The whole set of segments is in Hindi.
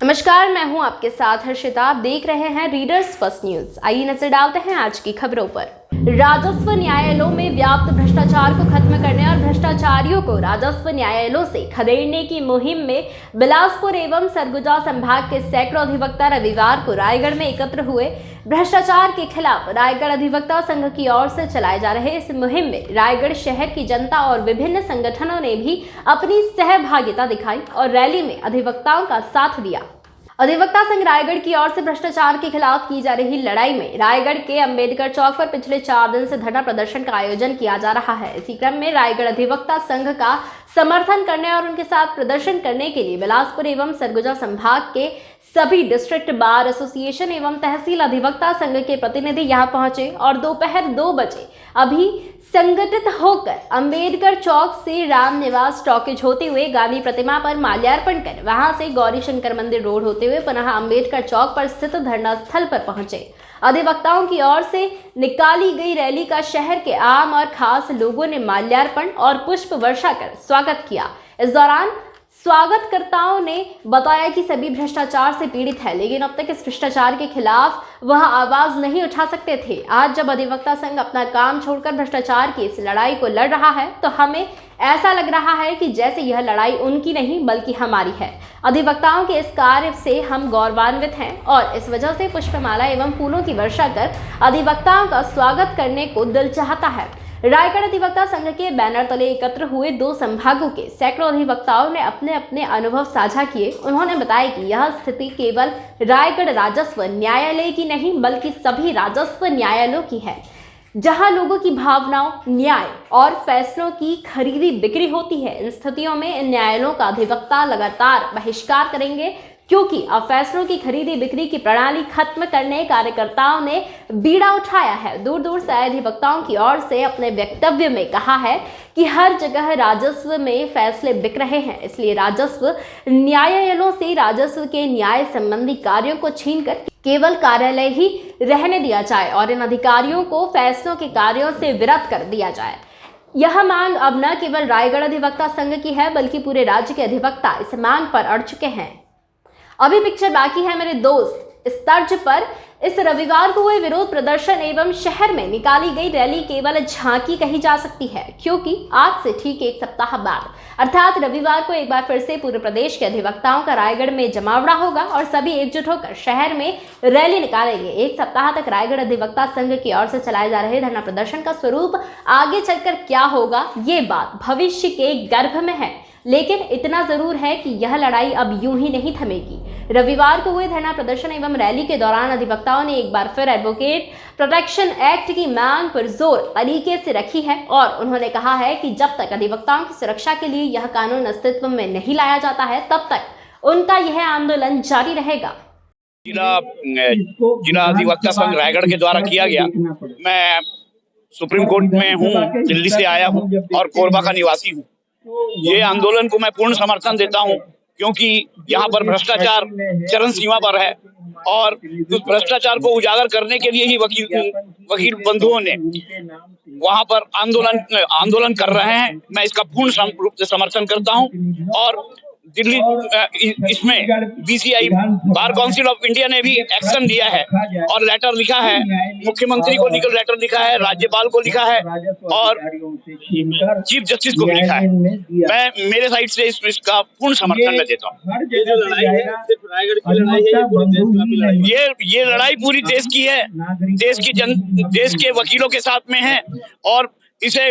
नमस्कार, मैं हूं आपके साथ हर्षिता। आप देख रहे हैं रीडर्स फर्स्ट न्यूज। आइए नजर डालते हैं आज की खबरों पर। राजस्व न्यायालयों में व्याप्त भ्रष्टाचार को खत्म करने और भ्रष्टाचारियों को राजस्व न्यायालयों से खदेड़ने की मुहिम में बिलासपुर एवं सरगुजा संभाग के सैकड़ों अधिवक्ता रविवार को रायगढ़ में एकत्र हुए। भ्रष्टाचार के खिलाफ रायगढ़ अधिवक्ता संघ की ओर से चलाए जा रहे इस मुहिम में रायगढ़ शहर की जनता और विभिन्न संगठनों ने भी अपनी सहभागिता दिखाई और रैली में अधिवक्ताओं का साथ दिया। अधिवक्ता संघ रायगढ़ की ओर से भ्रष्टाचार के खिलाफ की जा रही लड़ाई में रायगढ़ के अंबेडकर चौक पर पिछले 4 दिन से धरना प्रदर्शन का आयोजन किया जा रहा है। इसी क्रम में रायगढ़ अधिवक्ता संघ का समर्थन करने और उनके साथ प्रदर्शन करने के लिए बिलासपुर एवं सरगुजा संभाग के सभी डिस्ट्रिक्ट बार एसोसिएशन एवं तहसील अधिवक्ता संघ के प्रतिनिधि यहां पहुंचे और दोपहर 2 बजे अभी संगठित होकर अंबेडकर चौक से रामनिवास टॉकीज होते हुए गांधी प्रतिमा पर माल्यार्पण कर वहां से गौरी शंकर मंदिर रोड होते हुए पुनः अंबेडकर चौक पर स्थित धरना स्थल पर पहुंचे। अधिवक्ताओं की ओर से निकाली गई रैली का शहर के आम और खास लोगों ने माल्यार्पण और पुष्प वर्षा कर स्वागत किया। इस दौरान स्वागतकर्ताओं ने बताया कि सभी भ्रष्टाचार से पीड़ित है, लेकिन अब तक इस भ्रष्टाचार के खिलाफ वह आवाज नहीं उठा सकते थे। आज जब अधिवक्ता संघ अपना काम छोड़कर भ्रष्टाचार की इस लड़ाई को लड़ रहा है तो हमें ऐसा लग रहा है कि जैसे यह लड़ाई उनकी नहीं बल्कि हमारी है। अधिवक्ताओं के इस कार्य से हम गौरवान्वित हैं और इस वजह से पुष्पमाला एवं फूलों की वर्षा कर अधिवक्ताओं का स्वागत करने को दिल चाहता है। रायगढ़ अधिवक्ता संघ के बैनर तले एकत्र हुए 2 संभागों के सैकड़ों अधिवक्ताओं ने अपने अपने अनुभव साझा किए। उन्होंने बताया कि यह स्थिति केवल रायगढ़ राजस्व न्यायालय की नहीं बल्कि सभी राजस्व न्यायालयों की है, जहां लोगों की भावनाओं, न्याय और फैसलों की खरीदी बिक्री होती है। इन स्थितियों में इन न्यायालयों का अधिवक्ता लगातार बहिष्कार करेंगे, क्योंकि अब फैसलों की खरीदी बिक्री की प्रणाली खत्म करने कार्यकर्ताओं ने बीड़ा उठाया है। दूर दूर से आए अधिवक्ताओं की ओर से अपने वक्तव्य में कहा है कि हर जगह राजस्व में फैसले बिक रहे हैं, इसलिए राजस्व न्यायालयों से राजस्व के न्याय संबंधी कार्यों को छीनकर केवल कार्यालय ही रहने दिया जाए और इन अधिकारियों को फैसलों के कार्यों से विरत कर दिया जाए। यह मांग अब न केवल रायगढ़ अधिवक्ता संघ की है बल्कि पूरे राज्य के अधिवक्ता इस मांग पर अड़ चुके हैं। अभी पिक्चर बाकी है मेरे दोस्त। इस तर्ज पर इस रविवार को हुए विरोध प्रदर्शन एवं शहर में निकाली गई रैली केवल झांकी कही जा सकती है, क्योंकि आज से ठीक 1 सप्ताह बाद अर्थात रविवार को एक बार फिर से पूरे प्रदेश के अधिवक्ताओं का रायगढ़ में जमावड़ा होगा और सभी एकजुट होकर शहर में रैली निकालेंगे। 1 सप्ताह तक रायगढ़ अधिवक्ता संघ की ओर से चलाए जा रहे धरना प्रदर्शन का स्वरूप आगे चलकर क्या होगा, ये बात भविष्य के गर्भ में है, लेकिन इतना जरूर है कि यह लड़ाई अब यूं ही नहीं थमेगी। रविवार को हुए धरना प्रदर्शन एवं रैली के दौरान अधिवक्ताओं ने एक बार फिर एडवोकेट प्रोटेक्शन एक्ट की मांग पर जोर तरीके से रखी है और उन्होंने कहा है कि जब तक अधिवक्ताओं की सुरक्षा के लिए यह कानून अस्तित्व में नहीं लाया जाता है तब तक उनका यह आंदोलन जारी रहेगा। जिला अधिवक्ता संघ रायगढ़ के द्वारा किया गया। मैं सुप्रीम कोर्ट में हूँ, दिल्ली से आया हूँ और कोरबा का निवासी हूँ। ये आंदोलन को मैं पूर्ण समर्थन देता हूँ, क्योंकि यहाँ पर भ्रष्टाचार चरम सीमा पर है और उस भ्रष्टाचार को उजागर करने के लिए ही वकील बंधुओं ने वहाँ पर आंदोलन कर रहे हैं। मैं इसका पूर्ण रूप से समर्थन करता हूँ और दिल्ली इसमें BCI bar council of India ने भी एक्शन लिया है और लेटर लिखा है, मुख्यमंत्री को लेटर लिखा है, राज्यपाल को लिखा है और चीफ जस्टिस को भी लिखा है। मैं मेरे साइड से इसका पूर्ण समर्थन मैं देता हूँ। ये लड़ाई पूरी देश की है, देश के वकीलों के साथ में है और इसे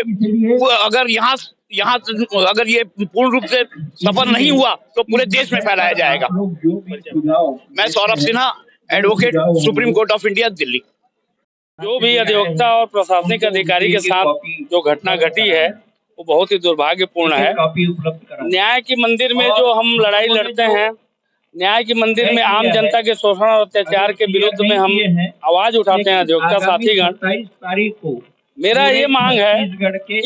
अगर ये पूर्ण रूप से सफल नहीं हुआ तो पूरे देश में फैलाया जाएगा। मैं Saurabh Sinha, advocate, supreme court of India, Delhi. जो भी अधिवक्ता और प्रशासनिक अधिकारी के साथ जो घटना घटी है वो बहुत ही दुर्भाग्यपूर्ण है। न्याय के मंदिर में जो हम लड़ाई लड़ते हैं, न्याय के मंदिर में आम जनता के शोषण और अत्याचार के विरुद्ध में हम आवाज उठाते हैं अधिवक्ता साथीगण। मेरा ये मांग है कि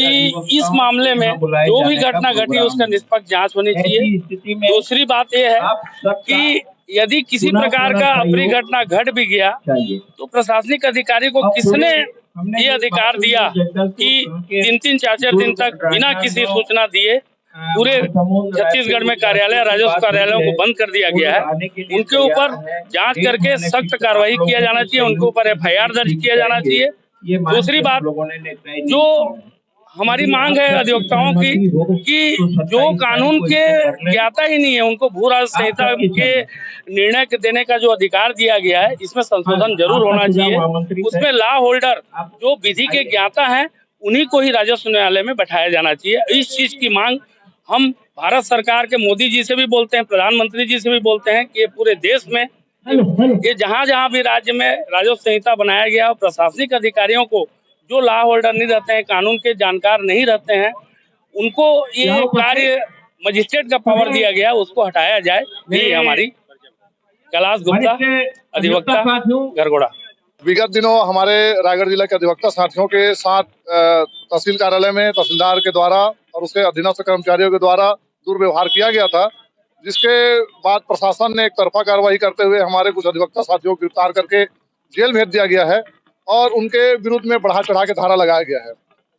इस मामले में जो भी घटना घटी उसका निष्पक्ष जांच होनी चाहिए। दूसरी बात यह है कि यदि किसी प्रकार का अप्रिय घटना घट भी गया तो प्रशासनिक अधिकारी को किसने ये अधिकार दिया कि 3-3, 4-4 दिन तक बिना किसी सूचना दिए पूरे छत्तीसगढ़ में कार्यालय, राजस्व कार्यालयों को बंद कर दिया गया है। उनके ऊपर जांच करके सख्त कार्रवाई किया जाना चाहिए, उनके ऊपर FIR दर्ज किया जाना चाहिए। दूसरी बात, जो हमारी मांग है अधिवक्ताओं की कि जो कानून के ज्ञाता ही नहीं है, उनको भू राजस्व संहिता के निर्णय देने का जो अधिकार दिया गया है, इसमें संशोधन जरूर होना चाहिए। उसमें लॉ होल्डर जो विधि के ज्ञाता हैं, उन्हीं को ही राजस्व न्यायालय में बैठाया जाना चाहिए। इस चीज की मांग हम भारत सरकार के मोदी जी से भी बोलते हैं, प्रधानमंत्री जी से भी बोलते हैं कि ये पूरे देश में, ये जहाँ जहाँ भी राज्य में राजस्व संहिता बनाया गया और प्रशासनिक अधिकारियों को जो लॉ होल्डर नहीं रहते हैं, कानून के जानकार नहीं रहते हैं, उनको ये कार्य मजिस्ट्रेट का पावर दिया गया, उसको हटाया जाए। ये हमारी कैलाश गुप्ता, अधिवक्ता, गरगोड़ा। विगत दिनों हमारे रायगढ़ जिला के अधिवक्ता साथियों के साथ तहसील कार्यालय में तहसीलदार के द्वारा और उसके अधीनस्थ कर्मचारियों के द्वारा दुर्व्यवहार किया गया था, जिसके बाद प्रशासन ने एक तरफा कार्रवाई करते हुए हमारे कुछ अधिवक्ता साथियों को गिरफ्तार करके जेल भेज दिया गया है और उनके विरुद्ध में बढ़ा चढ़ा के धारा लगाया गया है।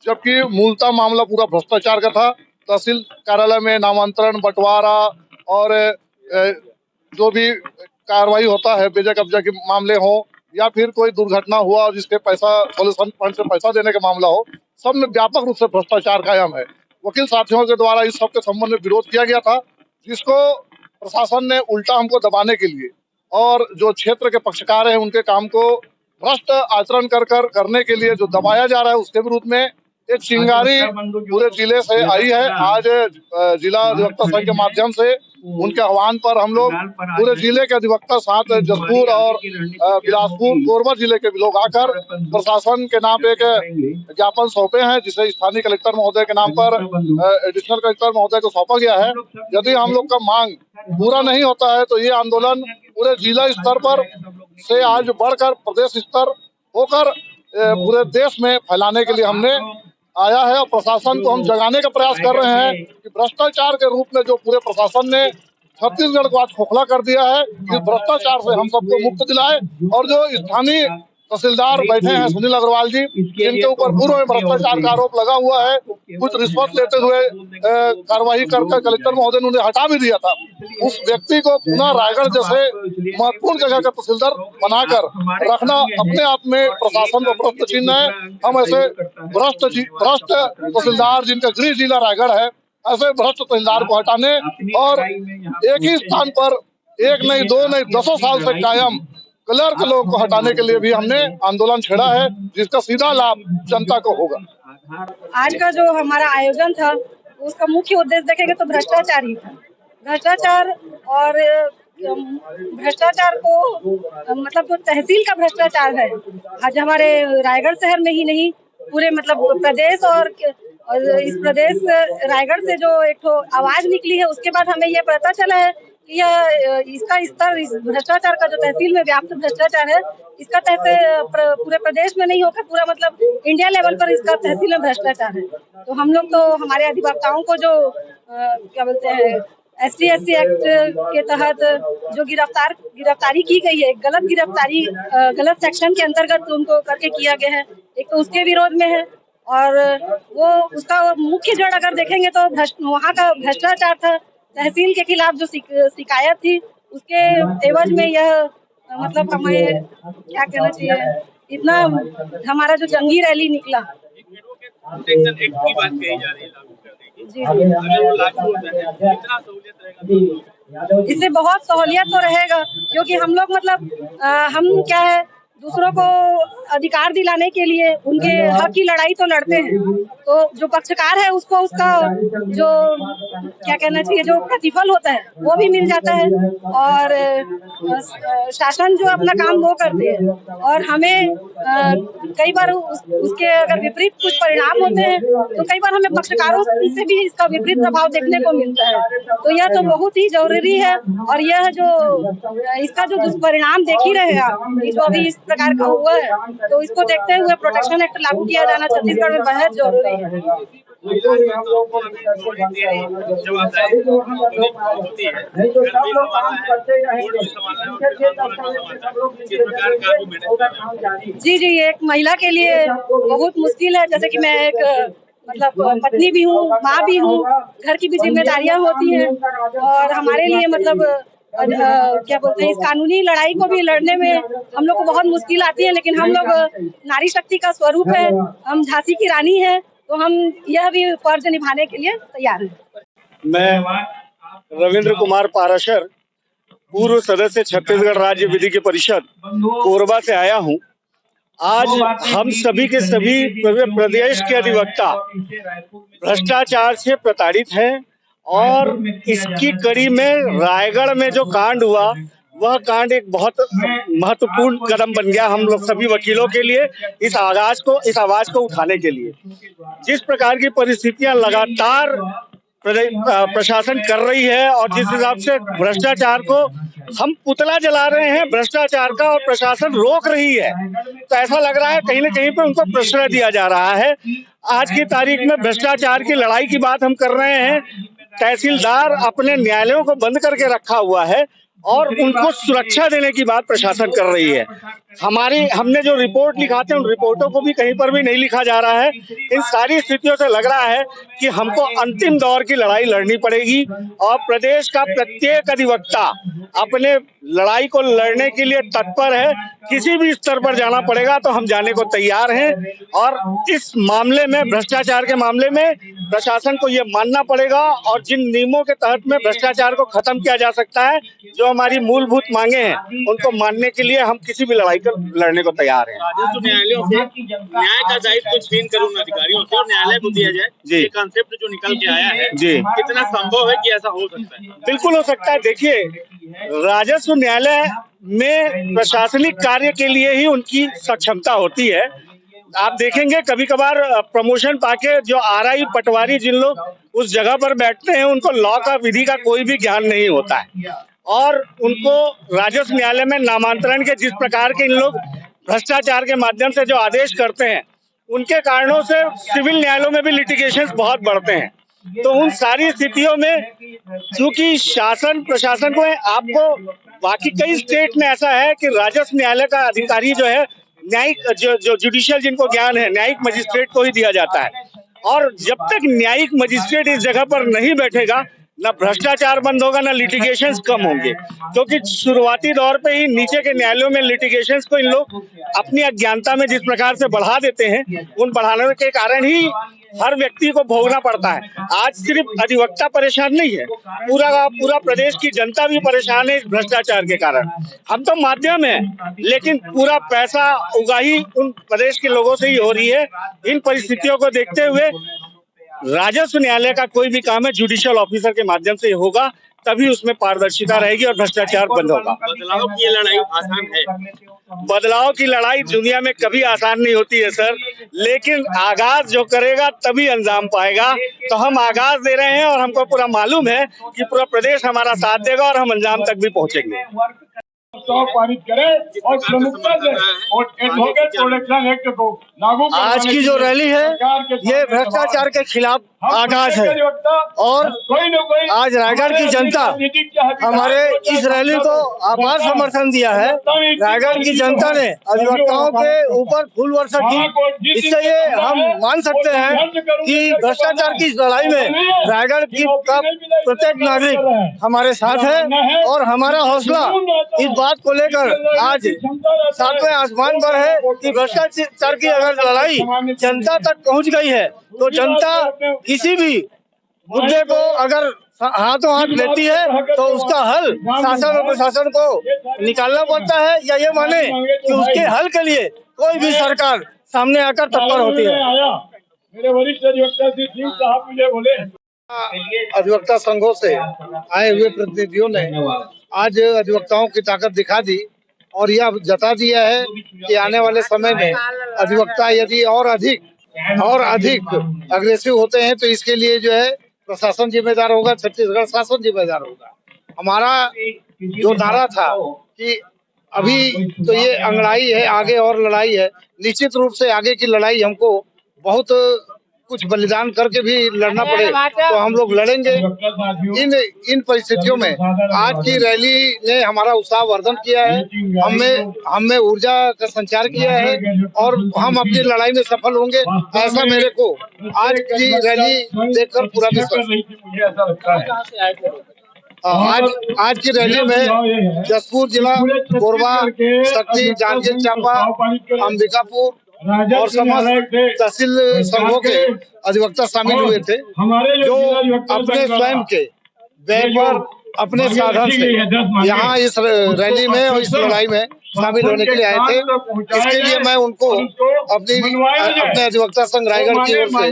जबकि मूलतः मामला पूरा भ्रष्टाचार का था। तहसील कार्यालय में नामांतरण, बंटवारा और जो भी कार्रवाई होता है, बेजा कब्जा के मामले हो या फिर कोई दुर्घटना हुआ जिसके पैसा सोल्यूशन फंड से पैसा देने का मामला हो, सब में व्यापक रूप से भ्रष्टाचार कायम है। वकील साथियों के द्वारा इस सब के संबंध में विरोध किया गया था, जिसको प्रशासन ने उल्टा हमको दबाने के लिए और जो क्षेत्र के पक्षकार हैं उनके काम को भ्रष्ट आचरण करने के लिए जो दबाया जा रहा है, उसके विरुद्ध में एक चिंगारी पूरे जिले से आई है। आज जिला अधिवक्ता संघ के माध्यम से उनके आह्वान पर हम लोग पूरे जिले के अधिवक्ता साथ जशपुर और बिलासपुर, कोरबा जिले के लोग आकर प्रशासन के नाम एक ज्ञापन सौंपे हैं, जिसे स्थानीय कलेक्टर महोदय के नाम पर एडिशनल कलेक्टर महोदय को सौंपा गया है। यदि हम लोग का मांग पूरा नहीं होता है तो ये आंदोलन पूरे जिला स्तर पर से आज बढ़कर प्रदेश स्तर होकर पूरे देश में फैलाने के लिए हमने आया है और प्रशासन को हम जगाने का प्रयास कर रहे हैं कि भ्रष्टाचार के रूप में जो पूरे प्रशासन ने छत्तीसगढ़ को आज खोखला कर दिया है, इस भ्रष्टाचार से हम सबको मुक्त दिलाए। और जो स्थानीय तहसीलदार बैठे हैं सुनील अग्रवाल जी, जिनके ऊपर पूर्व में भ्रष्टाचार का आरोप लगा हुआ है, कुछ रिश्वत लेते हुए कार्रवाई करके कलेक्टर महोदय ने उन्हें हटा भी दिया था, उस व्यक्ति को पुनः रायगढ़ जैसे महत्वपूर्ण जगह का तहसीलदार बनाकर रखना अपने आप में प्रशासन को भ्रष्ट चिन्ह है। हम ऐसे भ्रष्ट तहसीलदार जिनका गृह जिला रायगढ़ है, ऐसे भ्रष्ट तहसीलदार को हटाने और एक ही स्थान पर एक नहीं, दो नहीं, 10 साल से कायम क्लर्क लोग को हटाने के लिए भी हमने आंदोलन छेड़ा है, जिसका सीधा लाभ जनता को होगा। आज का जो हमारा आयोजन था उसका मुख्य उद्देश्य देखेंगे तो भ्रष्टाचार ही था। भ्रष्टाचार और भ्रष्टाचार को मतलब जो तहसील का भ्रष्टाचार है, आज हमारे रायगढ़ शहर में ही नहीं पूरे मतलब प्रदेश और इस प्रदेश रायगढ़ से जो एक तो आवाज निकली है, उसके बाद हमें ये पता चला है कि यह इसका स्तर, इस भ्रष्टाचार का जो तहसील में व्याप्त भ्रष्टाचार है, इसका पूरे प्रदेश में नहीं होकर पूरा मतलब इंडिया लेवल पर इसका तहसील में भ्रष्टाचार है। तो हम लोग तो हमारे अधिवक्ताओं को जो क्या बोलते हैं SC/ST एक्ट के तहत जो गिरफ्तारी की गई है, गलत गिरफ्तारी गलत सेक्शन के अंतर्गत उनको करके किया गया है, एक तो उसके विरोध में है और वो उसका मुख्य जड़ अगर देखेंगे तो वहाँ का भ्रष्टाचार था। तहसील के खिलाफ जो शिकायत थी उसके एवज में यह मतलब हमें क्या कहना चाहिए, इतना हमारा जो जंगी रैली निकला। इससे बहुत सहूलियत तो रहेगा, क्योंकि हम लोग मतलब हम क्या है दूसरों को अधिकार दिलाने के लिए उनके हक की लड़ाई तो लड़ते हैं, तो जो पक्षकार है उसको उसका जो क्या कहना चाहिए जो प्रतिफल होता है वो भी मिल जाता है और शासन जो अपना काम वो करते हैं। और हमें कई बार उसके अगर विपरीत कुछ परिणाम होते हैं तो कई बार हमें पक्षकारों से भी इसका विपरीत प्रभाव देखने को मिलता है। तो यह तो बहुत ही जरूरी है और यह जो इसका जो दुष्परिणाम देख ही रहे आप, जो अभी इस प्रकार का हुआ है, तो इसको देखते हुए प्रोटेक्शन एक्ट लागू किया जाना छत्तीसगढ़ में बेहद जरूरी है। जी, एक महिला के लिए बहुत मुश्किल है। जैसे कि मैं एक मतलब पत्नी भी हूँ, माँ भी हूँ, घर की भी जिम्मेदारियां होती हैं और हमारे लिए मतलब क्या बोलते हैं, इस कानूनी लड़ाई को भी लड़ने में हम लोग को बहुत मुश्किल आती है, लेकिन हम लोग नारी शक्ति का स्वरूप है, हम झांसी की रानी है, तो हम यह भी फर्ज निभाने के लिए तैयार हैं। मैं रविंद्र कुमार पाराशर, पूर्व सदस्य छत्तीसगढ़ राज्य विधि परिषद कोरबा से आया हूं। आज हम सभी के सभी प्रदेश के अधिवक्ता भ्रष्टाचार से प्रताड़ित हैं और इसकी कड़ी में रायगढ़ में जो कांड हुआ वह कांड एक बहुत महत्वपूर्ण कदम बन गया हम लोग सभी वकीलों के लिए, इस आवाज को उठाने के लिए। जिस प्रकार की परिस्थितियां लगातार प्रशासन कर रही है और जिस हिसाब से भ्रष्टाचार को हम पुतला जला रहे हैं भ्रष्टाचार का और प्रशासन रोक रही है, तो ऐसा लग रहा है कहीं न कहीं पे उनको प्रश्रय दिया जा रहा है। आज की तारीख में भ्रष्टाचार की लड़ाई की बात हम कर रहे हैं। तहसीलदार अपने न्यायालयों को बंद करके रखा हुआ है और उनको सुरक्षा देने की बात प्रशासन कर रही है। हमने जो रिपोर्ट लिखा थे उन रिपोर्टों को भी कहीं पर भी नहीं लिखा जा रहा है। इन सारी स्थितियों से लग रहा है कि हमको अंतिम दौर की लड़ाई लड़नी पड़ेगी और प्रदेश का प्रत्येक अधिवक्ता अपने लड़ाई को लड़ने के लिए तत्पर है। किसी भी स्तर पर जाना पड़ेगा तो हम जाने को तैयार हैं और इस मामले में, भ्रष्टाचार के मामले में प्रशासन को ये मानना पड़ेगा और जिन नियमों के तहत में भ्रष्टाचार को खत्म किया जा सकता है, जो हमारी मूलभूत मांगे हैं, उनको मानने के लिए हम किसी भी लड़ाई कर लड़ने को तैयार हैं। राजस्व न्यायालयों से न्याय का दायित्व छीन कर उन अधिकारियों से न्यायालय को दिया जाए, ये कांसेप्ट जो निकल के आया है जी, कितना संभव है कि ऐसा हो सकता है? बिल्कुल हो सकता है। देखिए, राजस्व न्यायालय में प्रशासनिक कार्य के लिए ही उनकी सक्षमता होती है। आप देखेंगे कभी कभार प्रमोशन पाके जो आरआई पटवारी जिन लोग उस जगह पर बैठते हैं, उनको लॉ का, विधि का कोई भी ज्ञान नहीं होता है और उनको राजस्व न्यायालय में नामांतरण के जिस प्रकार के इन लोग भ्रष्टाचार के माध्यम से जो आदेश करते हैं, उनके कारणों से सिविल न्यायालयों में भी लिटिगेशंस बहुत बढ़ते हैं। तो उन सारी स्थितियों में चूंकि शासन प्रशासन को आपको बाकी कई स्टेट में ऐसा है कि राजस्व न्यायालय का अधिकारी जो है न्यायिक जो जुडिशियल जिनको ज्ञान है, न्यायिक मजिस्ट्रेट को ही दिया जाता है और जब तक न्यायिक मजिस्ट्रेट इस जगह पर नहीं बैठेगा, ना भ्रष्टाचार बंद होगा, ना लिटिगेशंस कम होंगे। क्योंकि शुरुआती दौर पे ही नीचे के न्यायालयों में लिटिगेशंस को इन लोग अपनी अज्ञानता में जिस प्रकार से बढ़ा देते हैं, उन बढ़ाने के कारण ही हर व्यक्ति को भोगना पड़ता है। आज सिर्फ अधिवक्ता परेशान नहीं है, पूरा प्रदेश की जनता भी परेशान है इस भ्रष्टाचार के कारण। हम तो माध्यम है, लेकिन पूरा पैसा उगाही उन प्रदेश के लोगों से ही हो रही है। इन परिस्थितियों को देखते हुए राजस्व न्यायालय का कोई भी काम है जुडिशियल ऑफिसर के माध्यम से होगा, तभी उसमें पारदर्शिता रहेगी और भ्रष्टाचार बंद होगा। बदलाव की लड़ाई आसान है? बदलाव की लड़ाई दुनिया में कभी आसान नहीं होती है सर, लेकिन आगाज जो करेगा तभी अंजाम पाएगा। तो हम आगाज दे रहे हैं और हमको पूरा मालूम है कि पूरा प्रदेश हमारा साथ देगा और हम अंजाम तक भी पहुंचेंगे। पारित करें और प्रमुखता से और एडवोकेट प्रोटेक्शन एक्ट को लागू। आज की जो रैली है ये भ्रष्टाचार के खिलाफ आगाज है और आज रायगढ़ की जनता हमारे इस रैली को अपार समर्थन दिया है। रायगढ़ की जनता ने अधिवक्ताओं के ऊपर फूल वर्षा की। इससे ये हम मान सकते हैं कि भ्रष्टाचार की लड़ाई में रायगढ़ की प्रत्येक नागरिक हमारे साथ है और हमारा हौसला इस बात को लेकर आज सातवें आसमान पर है कि भ्रष्टाचार की अगर लड़ाई जनता तक पहुंच गई है तो जनता किसी भी मुद्दे को अगर हाथों हाथ लेती है तो उसका हल शासन और प्रशासन को निकालना पड़ता है या ये माने कि उसके हल के लिए कोई भी सरकार सामने आकर तत्पर होती है। मेरे वरिष्ठ अधिवक्ता श्री सिंह साहब मुझे बोले, अधिवक्ता संघों से आए हुए प्रतिनिधियों ने आज अधिवक्ताओं की ताकत दिखा दी और यह जता दिया है कि आने वाले समय में अधिवक्ता यदि और अधिक अग्रेसिव होते हैं तो इसके लिए जो है प्रशासन जिम्मेदार होगा, छत्तीसगढ़ शासन जिम्मेदार होगा। हमारा जो नारा था कि अभी तो ये अंगड़ाई है, आगे और लड़ाई है। निश्चित रूप से आगे की लड़ाई हमको बहुत कुछ बलिदान करके भी लड़ना पड़े तो हम लोग लड़ेंगे। इन परिस्थितियों में आज की रैली ने हमारा उत्साह वर्धन किया है, हमें ऊर्जा का संचार किया है और हम अपनी लड़ाई में सफल होंगे, ऐसा मेरे को आज की रैली देखकर पूरा विश्वास है। आज की रैली में जसपुर जिला, कोरबा, शक्ति, जांजगीर चांपा, अंबिकापुर और समस्त तहसील संघों के अधिवक्ता शामिल हुए थे, जो अपने स्वयं के व्यय पर अपने साधन से यहाँ इस रैली में और इस लड़ाई में शामिल होने के लिए आए थे। इसके लिए मैं उनको अपने अधिवक्ता संघ रायगढ़ की ओर से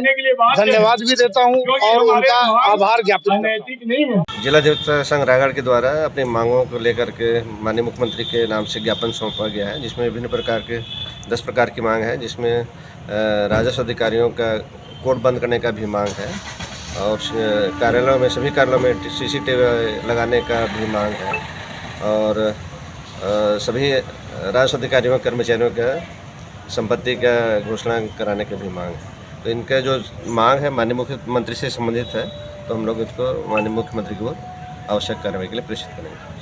धन्यवाद भी देता हूँ और उनका आभार ज्ञापित करता हूँ। जिला अधिवक्ता संघ रायगढ़ के द्वारा अपनी मांगों को लेकर के माननीय मुख्यमंत्री के नाम से ज्ञापन सौंपा गया है, जिसमें विभिन्न प्रकार के 10 प्रकार की मांग है, जिसमें राजस्व अधिकारियों का कोर्ट बंद करने का भी मांग है और कार्यालयों में, सभी कार्यालयों में CCTV लगाने का भी मांग है और सभी राजस्व अधिकारियों कर्मचारियों का संपत्ति का घोषणा कराने की भी मांग है। तो इनका जो मांग है माननीय मुख्यमंत्री से संबंधित है, तो हम लोग इसको माननीय मुख्यमंत्री को आवश्यक कार्रवाई के लिए प्रेषित करेंगे।